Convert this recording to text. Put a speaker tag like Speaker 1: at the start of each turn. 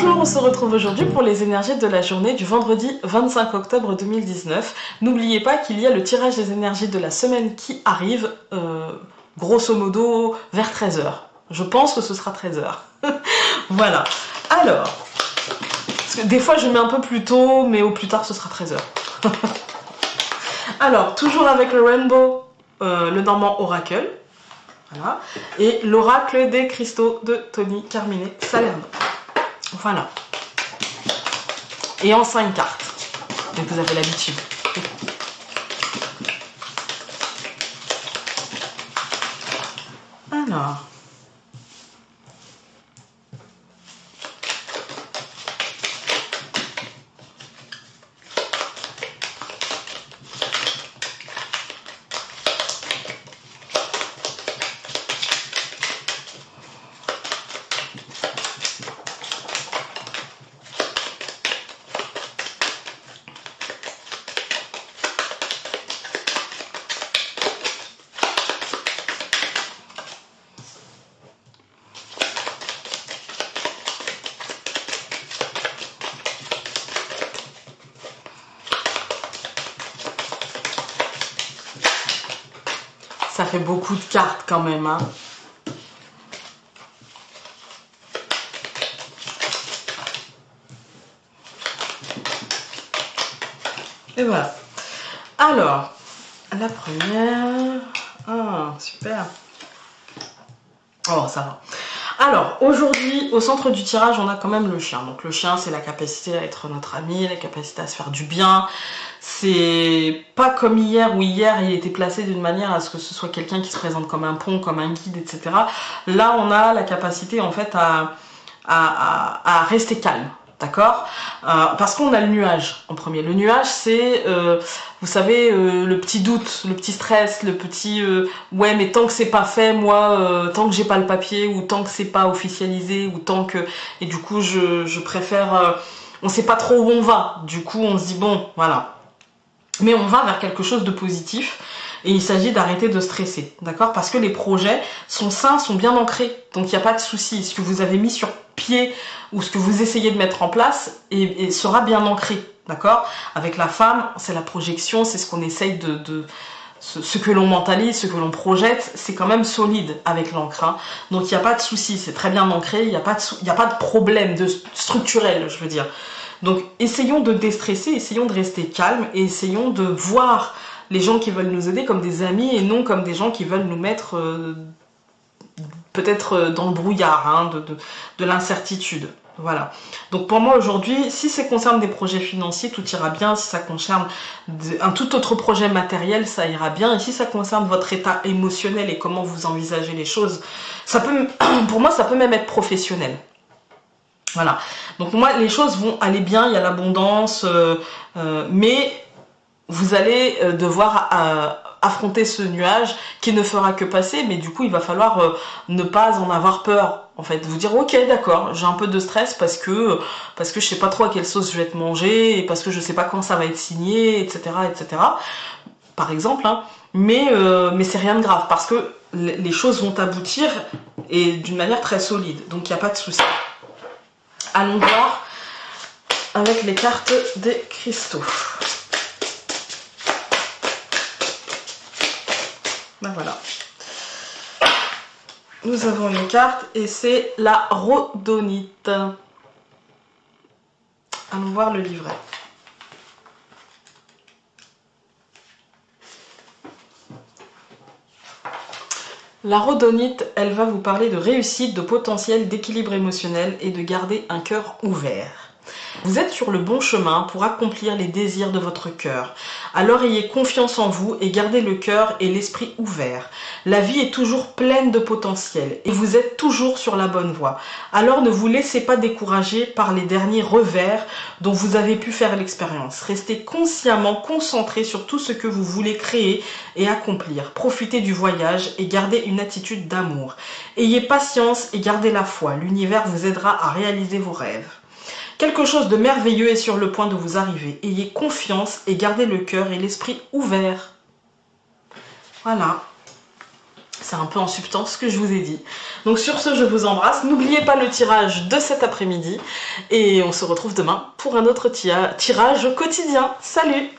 Speaker 1: Bonjour, on se retrouve aujourd'hui pour les énergies de la journée du vendredi 25 octobre 2019. N'oubliez pas qu'il y a le tirage des énergies de la semaine qui arrive, grosso modo vers 13 h. Je pense que ce sera 13 h. Voilà. Alors, parce que des fois je mets un peu plus tôt, mais au plus tard ce sera 13 h. Alors, toujours avec le Rainbow, le Normand Oracle. Voilà. Et l'oracle des cristaux de Tony Carmine Salerno. Voilà. Et en 5 cartes. Donc vous avez l'habitude. Alors. Ça fait beaucoup de cartes quand même, hein. Et voilà. Alors, la première... Ah, super. Oh, ça va. Alors, aujourd'hui, au centre du tirage, on a quand même le chien. Donc, le chien, c'est la capacité à être notre ami, la capacité à se faire du bien. C'est pas comme hier, où hier, il était placé d'une manière à ce que ce soit quelqu'un qui se présente comme un pont, comme un guide, etc. Là, on a la capacité, en fait, à rester calme. D'accord, parce qu'on a le nuage en premier. Le nuage, c'est, vous savez, le petit doute, le petit stress, le petit ouais, mais tant que c'est pas fait, moi, tant que j'ai pas le papier, ou tant que c'est pas officialisé, ou tant que... Et du coup, je préfère... on sait pas trop où on va. Du coup, on se dit, bon, voilà. Mais on va vers quelque chose de positif. Et il s'agit d'arrêter de stresser, d'accord? Parce que les projets sont sains, sont bien ancrés. Donc il n'y a pas de souci. Ce que vous avez mis sur pied ou ce que vous essayez de mettre en place et sera bien ancré, d'accord? Avec la femme, c'est la projection, c'est ce qu'on essaye ce que l'on mentalise, ce que l'on projette, c'est quand même solide avec l'encre. Hein. Donc il n'y a pas de souci, c'est très bien ancré, il n'y a pas de problème structurel, je veux dire. Donc essayons de déstresser, essayons de rester calme et essayons de voir les gens qui veulent nous aider comme des amis et non comme des gens qui veulent nous mettre peut-être dans le brouillard, hein, de l'incertitude. Voilà. Donc pour moi aujourd'hui, si ça concerne des projets financiers, tout ira bien. Si ça concerne un tout autre projet matériel, ça ira bien. Et si ça concerne votre état émotionnel et comment vous envisagez les choses, ça peut, pour moi, ça peut même être professionnel. Voilà. Donc moi, les choses vont aller bien, il y a l'abondance, mais vous allez devoir affronter ce nuage qui ne fera que passer, mais du coup il va falloir ne pas en avoir peur, en fait, vous dire ok d'accord, j'ai un peu de stress parce que je sais pas trop à quelle sauce je vais être mangé, et parce que je sais pas quand ça va être signé, etc. etc. par exemple, hein. Mais c'est rien de grave, parce que les choses vont aboutir et d'une manière très solide, donc il n'y a pas de souci. Allons voir avec les cartes des cristaux. Ben voilà. Nous avons une carte et c'est la rhodonite. Allons voir le livret. La rhodonite, elle va vous parler de réussite, de potentiel, d'équilibre émotionnel et de garder un cœur ouvert. Vous êtes sur le bon chemin pour accomplir les désirs de votre cœur. Alors ayez confiance en vous et gardez le cœur et l'esprit ouverts. La vie est toujours pleine de potentiel et vous êtes toujours sur la bonne voie. Alors ne vous laissez pas décourager par les derniers revers dont vous avez pu faire l'expérience. Restez consciemment concentré sur tout ce que vous voulez créer et accomplir. Profitez du voyage et gardez une attitude d'amour. Ayez patience et gardez la foi. L'univers vous aidera à réaliser vos rêves. Quelque chose de merveilleux est sur le point de vous arriver. Ayez confiance et gardez le cœur et l'esprit ouvert. Voilà. c'est un peu en substance ce que je vous ai dit. Donc sur ce, je vous embrasse. N'oubliez pas le tirage de cet après-midi. Et on se retrouve demain pour un autre tirage quotidien. Salut!